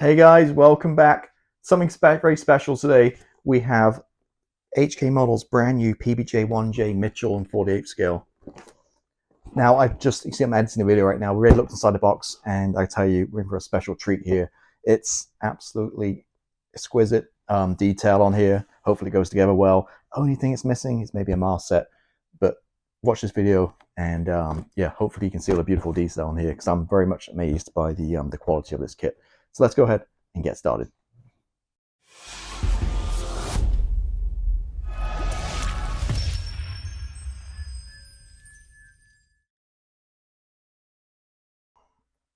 Hey guys, welcome back. Something very special today. We have HK Models brand new PBJ-1J Mitchell and 48 scale. Now you see I'm editing the video right now. We already looked inside the box and I tell you, we're in for a special treat here. It's absolutely exquisite detail on here. Hopefully it goes together well. Only thing it's missing is maybe a mask set, but watch this video and yeah, hopefully you can see all the beautiful detail on here because I'm very much amazed by the quality of this kit. So let's go ahead and get started.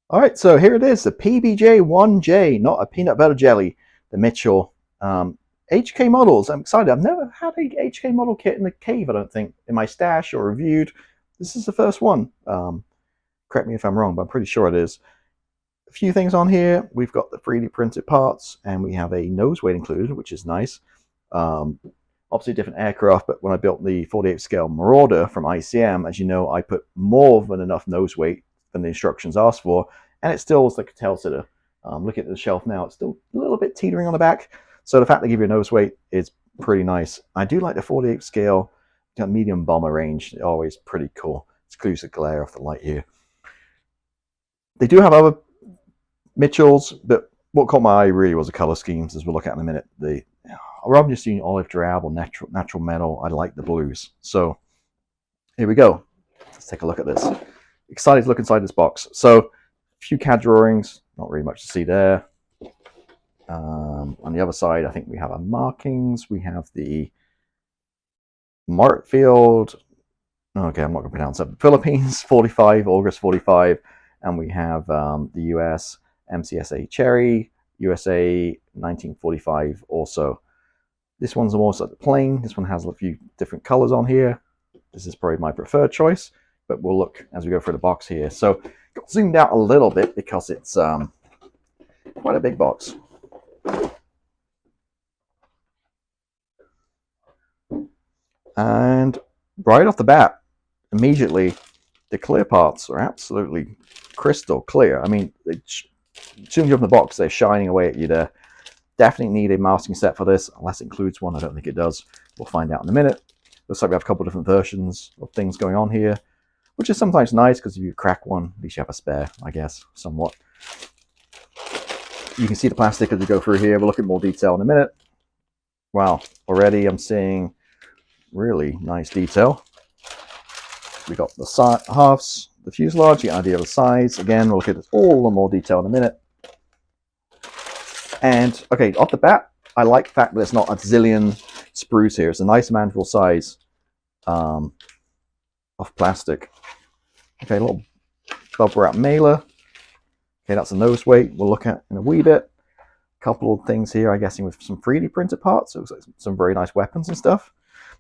All right, so here it is, the PBJ-1J, not a peanut butter jelly, the Mitchell HK models. I'm excited. I've never had a HK model kit in the cave, I don't think, in my stash or reviewed. This is the first one. Correct me if I'm wrong, but I'm pretty sure it is. A few things on here. We've got the 3D printed parts, and we have a nose weight included, which is nice. Obviously different aircraft, but when I built the 48 scale Marauder from ICM, as you know, I put more than enough nose weight than the instructions asked for, and it still was like a tail sitter. Looking at the shelf now, it's still a little bit teetering on the back, so the fact they give you a nose weight is pretty nice. I do like the 48 scale medium bomber range. Always pretty cool. Excludes the glare off the light here. They do have other Mitchells, but what caught my eye really was the color schemes, as we'll look at in a minute. Rather than just using olive drab or natural metal, I like the blues. So here we go. Let's take a look at this. Excited to look inside this box. So a few CAD drawings, not really much to see there. On the other side, I think we have our markings. We have the Mart field. Okay, I'm not going to pronounce that. Philippines 45, August 45, and we have the US MCSA Cherry, USA 1945 also. This one's almost like the plane. This one has a few different colors on here. This is probably my preferred choice, but we'll look as we go through the box here. So got zoomed out a little bit because it's quite a big box. And right off the bat, immediately, the clear parts are absolutely crystal clear. I mean, as soon as you open the box, they're shining away at you there. Definitely need a masking set for this, unless it includes one. I don't think it does. We'll find out in a minute. Looks like we have a couple of different versions of things going on here, which is sometimes nice because if you crack one, at least you have a spare, I guess, somewhat. You can see the plastic as we go through here. We'll look at more detail in a minute. Wow, already I'm seeing really nice detail. We got the halves, the fuselage, the idea of the size. Again, we'll look at all the more detail in a minute. And okay, off the bat, I like the fact that it's not a zillion sprues here. It's a nice manageable size of plastic. Okay, a little bubble wrap mailer. Okay, that's a nose weight we'll look at in a wee bit. A couple of things here, I'm guessing with some 3D printed parts. It looks like some very nice weapons and stuff.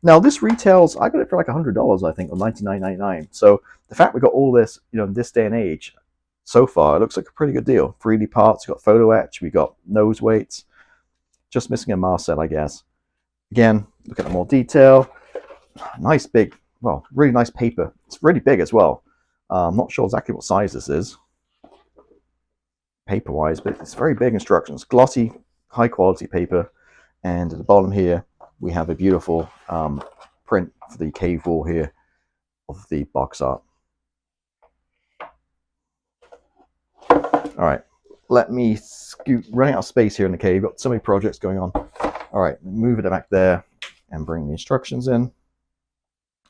Now this retails, I got it for like $100, I think, or $99.99. So the fact we got all this, in this day and age, so far, it looks like a pretty good deal. 3D parts, we got Photo-etch, we got nose weights. Just missing a mask set, I guess. Again, look at the more detail. Nice big, well, really nice paper. It's really big as well. I'm not sure exactly what size this is, paper-wise, but it's very big instructions. Glossy, high-quality paper. And at the bottom here, we have a beautiful print for the cave wall here of the box art. All right, let me scoot, running out of space here in the cave. Got so many projects going on. All right, move it back there and bring the instructions in.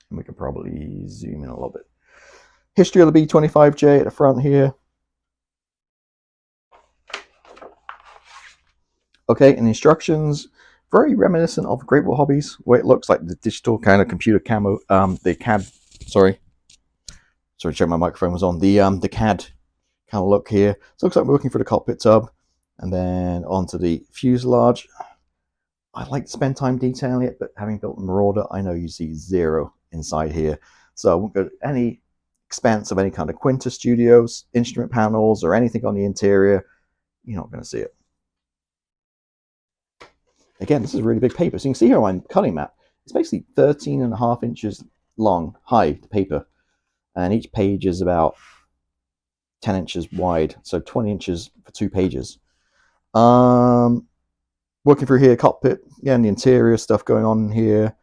And we can probably zoom in a little bit. History of the B-25J at the front here. Okay, and instructions, very reminiscent of Great Wall Hobbies, where it looks like the digital kind of computer camo, the CAD, sorry, check my microphone was on, the CAD kind of look here. So it looks like we're looking for the cockpit tub, and then onto the fuselage. I like to spend time detailing it, but having built the Marauder, I know you see zero inside here. So I won't go to any expense of any kind of Quinta Studios, instrument panels, or anything on the interior. You're not going to see it. Again, this is a really big paper. So you can see here on my cutting mat, it's basically 13.5 inches long, high, the paper. And each page is about 10 inches wide, so 20 inches for 2 pages. Working through here, cockpit, again, the interior stuff going on here.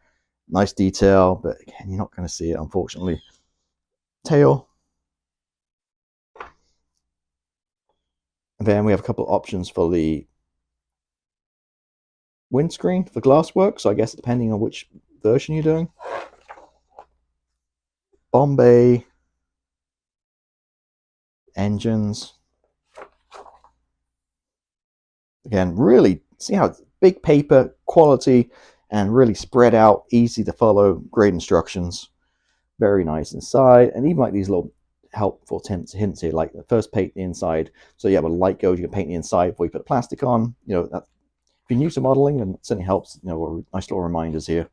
Nice detail, but again, you're not going to see it, unfortunately. Tail. And then we have a couple of options for the windscreen for glass work, so I guess depending on which version you're doing. Bombay. Engines. Again, really see how it's big paper, quality, and really spread out, easy to follow, great instructions. Very nice inside, and even like these little helpful hints here, like the first paint the inside. So yeah, when light goes, you can paint the inside before you put the plastic on. You know, that, if you're new to modeling, then it certainly helps. You know, nice little reminders here.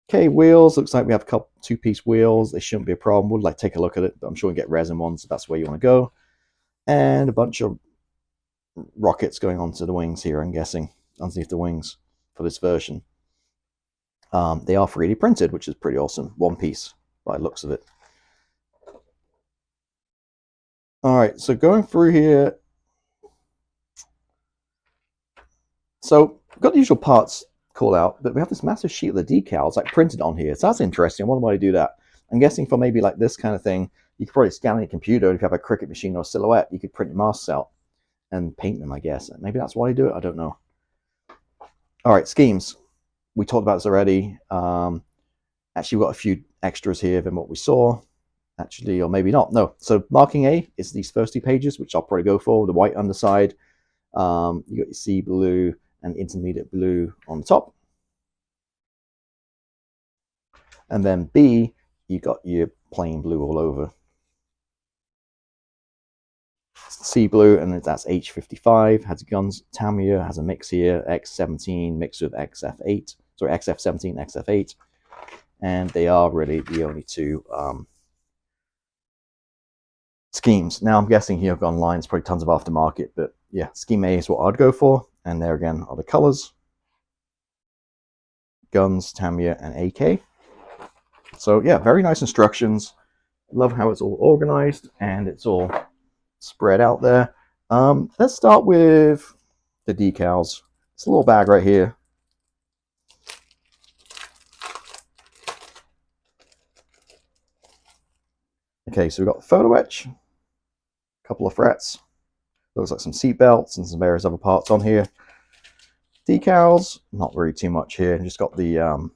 Okay, wheels. Looks like we have a couple two-piece wheels. They shouldn't be a problem. Would like to take a look at it, but I'm sure we can get resin ones if that's where you want to go. And a bunch of rockets going onto the wings here, I'm guessing, underneath the wings for this version. They are 3D printed, which is pretty awesome. One piece by the looks of it. All right, so going through here. So we've got the usual parts call out, but we have this massive sheet of the decals like printed on here. So that's interesting. I wonder why you do that. I'm guessing for maybe like this kind of thing, you could probably scan on your computer. If you have a Cricut machine or a Silhouette, you could print masks out and paint them, I guess. Maybe that's why you do it. I don't know. All right, schemes. We talked about this already. Actually, we've got a few extras here than what we saw. Actually, or maybe not. No. So marking A is these first two pages, which I'll probably go for. The white underside. You got your sea blue and intermediate blue on the top. And then B, you got your plain blue all over. Sea blue, and that's H55, has guns. Tamiya has a mix here, X17 mixed with XF8, sorry, XF17, XF8. And they are really the only two schemes. Now I'm guessing here I've gone lines, probably tons of aftermarket, but yeah, scheme A is what I'd go for. And there again are the colors. Guns, Tamiya, and AK. So yeah, very nice instructions. Love how it's all organized and it's all spread out there. Let's start with the decals. It's a little bag right here. Okay, so we've got Photo-etch, a couple of frets. Looks like some seat belts and some various other parts on here. Decals, not really too much here. Just got the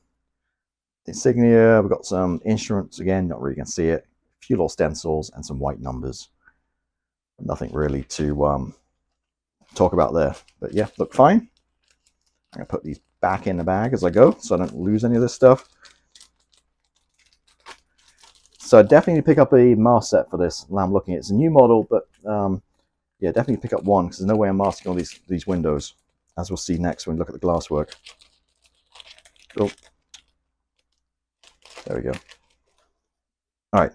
insignia. We've got some instruments, again, not really going to see it. A few little stencils and some white numbers. Nothing really to talk about there. But yeah, look fine. I'm going to put these back in the bag as I go so I don't lose any of this stuff. So I definitely need to pick up a mask set for this. Now I'm looking, it's a new model, but yeah, definitely pick up one because there's no way I'm masking all these windows, as we'll see next when we look at the glasswork. Oh, there we go. All right.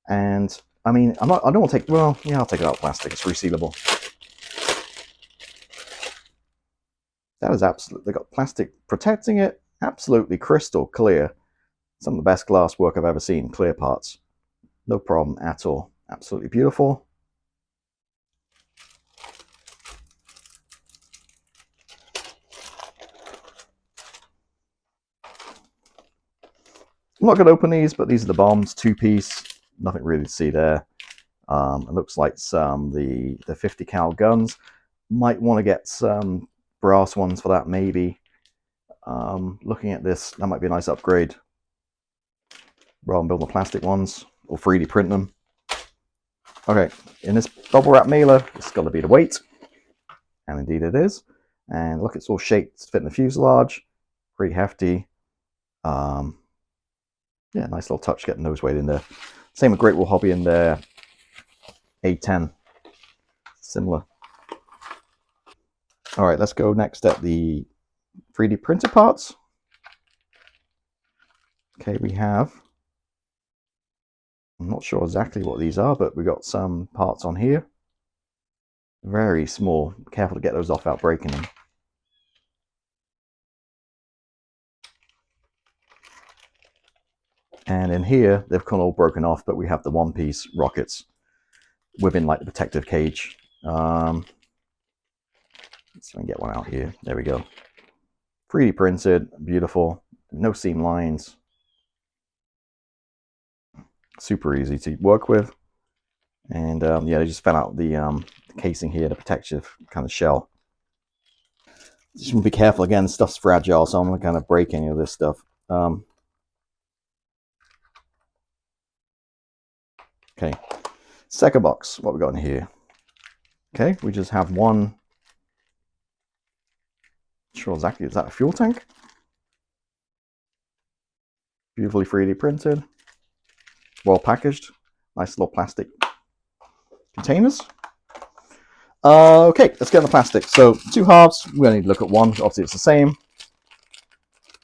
And I mean, I don't want to take, well, yeah, I'll take it out of plastic. It's resealable. That is absolutely, they've got plastic protecting it, absolutely crystal clear. Some of the best glass work I've ever seen, clear parts. No problem at all. Absolutely beautiful. I'm not going to open these, but these are the bombs, two-piece. Nothing really to see there. It looks like some the 50 cal guns. Might want to get some brass ones for that, maybe. Looking at this, that might be a nice upgrade. Rather than building the plastic ones or 3D print them. Okay, in this bubble wrap mailer, it's got to be the weight, and indeed it is. And look, it's all shaped to fit in the fuselage. Pretty hefty. Yeah, nice little touch getting nose weight in there. Same with Great Wall Hobby in their A10. Similar. All right, let's go next at the 3D printer parts. Okay, we have, I'm not sure exactly what these are, but we got some parts on here. Very small. Careful to get those off without breaking them. And in here, they've kind of all broken off, but we have the one-piece rockets within like the protective cage. Let's try and get one out here. There we go. 3D printed, beautiful, no seam lines. Super easy to work with. And yeah, they just fell out the casing here, the protective kind of shell. Just want to be careful again, stuff's fragile, so I'm not going to break any of this stuff. Okay, second box, what we got in here? Okay, we just have one. Not sure exactly, is that a fuel tank? Beautifully 3D printed, well packaged, nice little plastic containers. Okay, let's get in the plastic. So 2 halves, we're going to need to look at one, obviously it's the same.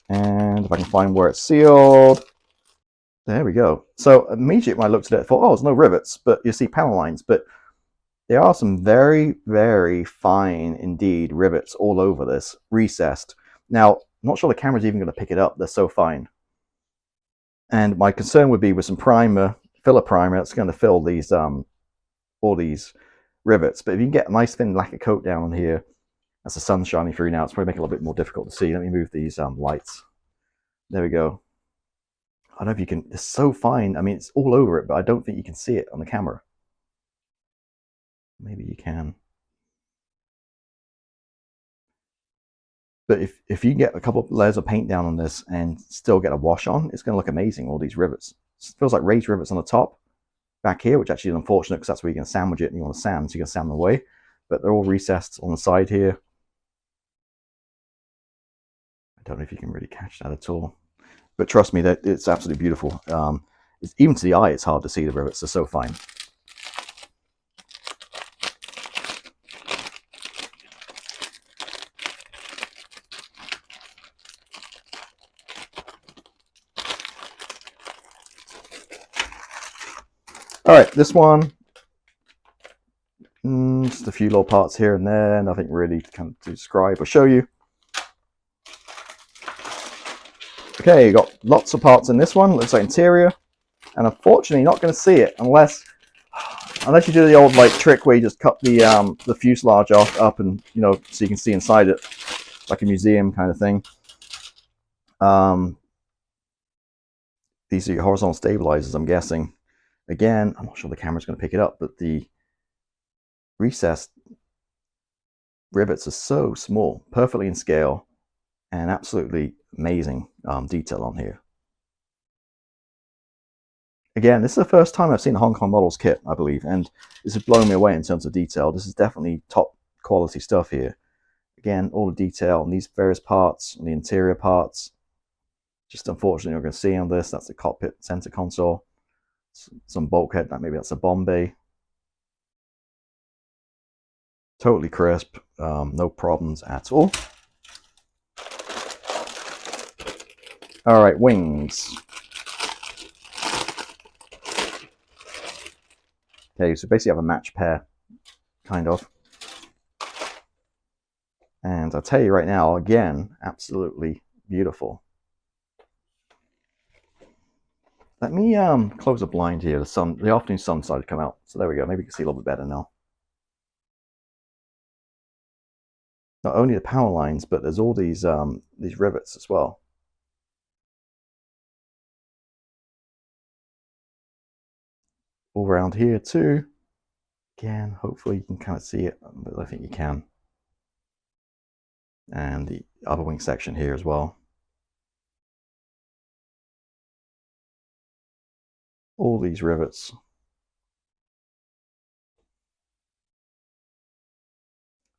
And if I can find where it's sealed. There we go. So immediately when I looked at it, I thought, oh, there's no rivets, but you see panel lines. But there are some very, very fine indeed rivets all over this, recessed. Now, I'm not sure the camera's even going to pick it up. They're so fine. And my concern would be with some primer, filler primer, it's going to fill these all these rivets. But if you can get a nice thin lacquer coat down on here, as the sun's shining through now, it's probably making it a little bit more difficult to see. Let me move these lights. There we go. I don't know if you can, it's so fine. I mean, it's all over it, but I don't think you can see it on the camera. Maybe you can. But if you get a couple of layers of paint down on this and still get a wash on, it's going to look amazing, all these rivets. It feels like raised rivets on the top, back here, which actually is unfortunate because that's where you can sandwich it and you want to sand, so you can sand them away. But they're all recessed on the side here. I don't know if you can really catch that at all. But trust me, that it's absolutely beautiful. Even to the eye, it's hard to see the rivets. They're so fine. All right, this one, just a few little parts here and there. Nothing really to describe or show you. Okay, you got lots of parts in this one. Looks like interior, and unfortunately, you're not going to see it unless you do the old like trick where you just cut the fuselage off up, and so you can see inside it, like a museum kind of thing. These are your horizontal stabilizers, I'm guessing. Again, I'm not sure the camera's going to pick it up, but the recessed rivets are so small, perfectly in scale, and absolutely amazing detail on here. Again, this is the first time I've seen a Hong Kong Models kit, I believe, and this is blowing me away in terms of detail. This is definitely top quality stuff here. Again, all the detail on these various parts, on the interior parts. Just unfortunately, you're going to see on this, that's the cockpit center console. Some bulkhead, maybe that's a bomb bay. Totally crisp, no problems at all. All right, wings. Okay, so basically have a match pair, kind of. And I'll tell you right now, again, absolutely beautiful. Let me close the blind here. The afternoon sun started to come out. So there we go. Maybe you can see a little bit better now. Not only the power lines, but there's all these rivets as well. All around here too. Again, hopefully you can kind of see it, but I think you can. And the other wing section here as well. All these rivets.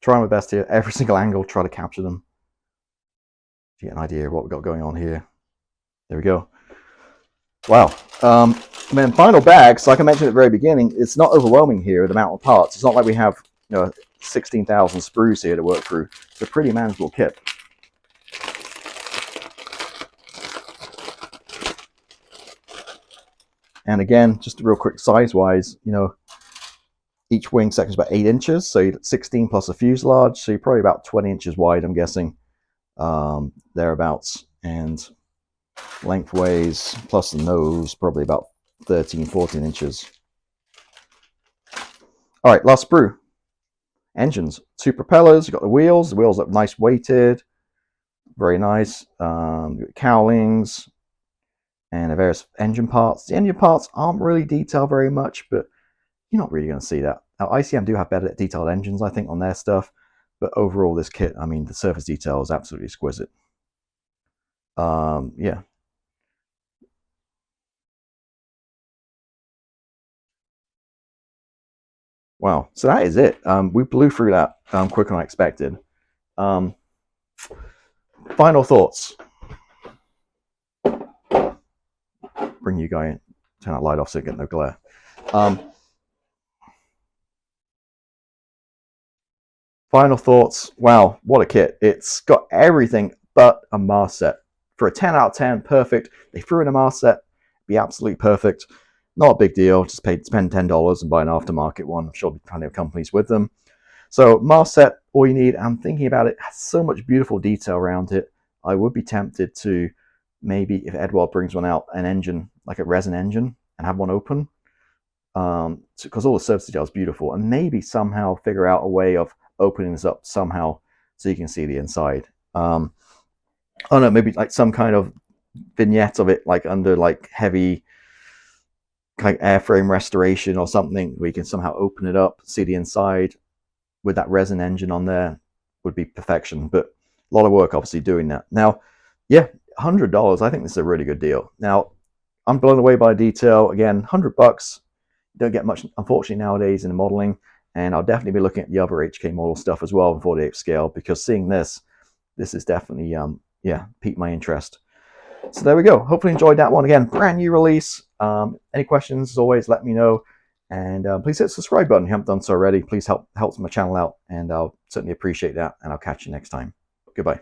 Trying my best here, every single angle, try to capture them. To get an idea of what we've got going on here. There we go. Wow. And then final bags, like I mentioned at the very beginning, it's not overwhelming here, the amount of parts. It's not like we have 16,000 sprues here to work through. It's a pretty manageable kit. And again, just real quick size-wise, each wing section is about 8 inches, so 16 plus a fuselage, so you're probably about 20 inches wide, I'm guessing, thereabouts. And lengthways, plus the nose, probably about 13, 14 inches. All right, last sprue. Engines, 2 propellers. You've got the wheels. The wheels look nice weighted, very nice. Cowlings and the various engine parts. The engine parts aren't really detailed very much, but you're not really going to see that. Now, ICM do have better detailed engines, I think, on their stuff, but overall, this kit, I mean, the surface detail is absolutely exquisite. Yeah. Wow. So that is it. We blew through that quicker than I expected. Final thoughts. Bring you guy in. Turn that light off so you get no glare. Final thoughts. Wow, what a kit. It's got everything but a mask set. For a 10 out of 10, perfect. They threw in a mask set, be absolutely perfect. Not a big deal. Just spend $10 and buy an aftermarket one. I'm sure there'll be plenty of companies with them. So mask set, all you need. I'm thinking about it. It has so much beautiful detail around it. I would be tempted to maybe, if Edward brings one out, an engine, like a resin engine, and have one open. Because all the surface detail is beautiful. And maybe somehow figure out a way of opening this up somehow so you can see the inside. I don't know, maybe like some kind of vignette of it, like under like heavy like airframe restoration or something, where you can somehow open it up, see the inside with that resin engine on there, would be perfection. But a lot of work obviously doing that. Now, yeah, $100. I think this is a really good deal. Now, I'm blown away by detail. Again, $100. You don't get much, unfortunately, nowadays in the modeling. And I'll definitely be looking at the other HK model stuff as well in 48 scale, because seeing this is definitely, yeah, piqued my interest. So there we go. Hopefully enjoyed that one. Again, brand new release. Any questions, as always, let me know. And please hit the subscribe button if you haven't done so already. Please help my channel out, and I'll certainly appreciate that. And I'll catch you next time. Goodbye.